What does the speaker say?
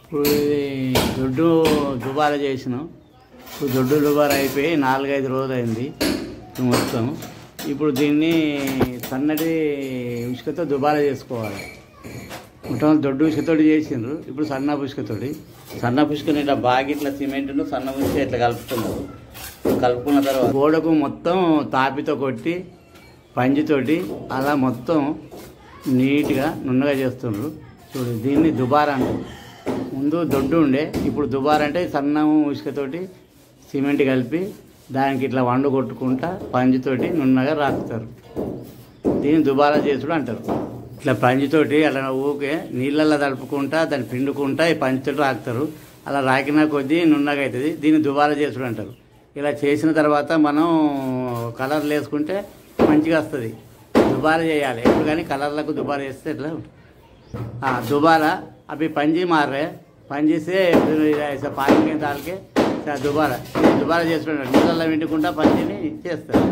ఇప్పుడు ఇది దొడ్డు దుబారా చేసినాం. ఇప్పుడు దొడ్డు దుబారా అయిపోయి 4-5 రోజులు అయింది మొత్తం. ఇప్పుడు దీన్ని సన్నటి ఉసుకతో దుబారా చేసుకోవాలి. మొత్తం దొడ్డు ఉసుకతోటి చేసిండ్రు. ఇప్పుడు సన్న ఉసుకని ఇట్లా బాగా ఇట్లా సిమెంట్ను సన్న ఉసుక ఇట్లా కలుపుతున్నారు. కలుపుకున్న తర్వాత గోడకు మొత్తం తాపితో కొట్టి పంజితోటి అలా మొత్తం నీట్గా నున్నగా చేస్తుండ్రు. చూడు, దీన్ని దుబారా అంటారు. ముందు దొడ్డు ఉండే, ఇప్పుడు దుబారా అంటే సన్న ఉసుకతోటి సిమెంట్ కలిపి దానికి ఇట్లా వండు కొట్టుకుంటా పంజితోటి నున్నగా రాకుతారు. దీన్ని దుబారా చేసుడు అంటారు. ఇట్లా పంజితోటి అలా ఊకే నీళ్ళల్లో తడుపుకుంటా దాన్ని పిండుకుంటా ఈ పంజితోటి రాకుతారు. అలా రాకినా కొద్దీ నున్నగా అవుతుంది. దీన్ని దుబారా చేసుడు అంటారు. ఇలా చేసిన తర్వాత మనం కలర్లు వేసుకుంటే మంచిగా వస్తుంది. దుబారా చేయాలి ఎప్పుడు కానీ కలర్లకు దుబారా చేస్తే ఇట్లా దుబారా అవి పంజి మారే पंजी से ऐसा पानी के डाल के दोबारा दोबारा చేస్తున్నాడు నీళ్ళల్లో వింటుకుంటా పంజిని చేస్తారు.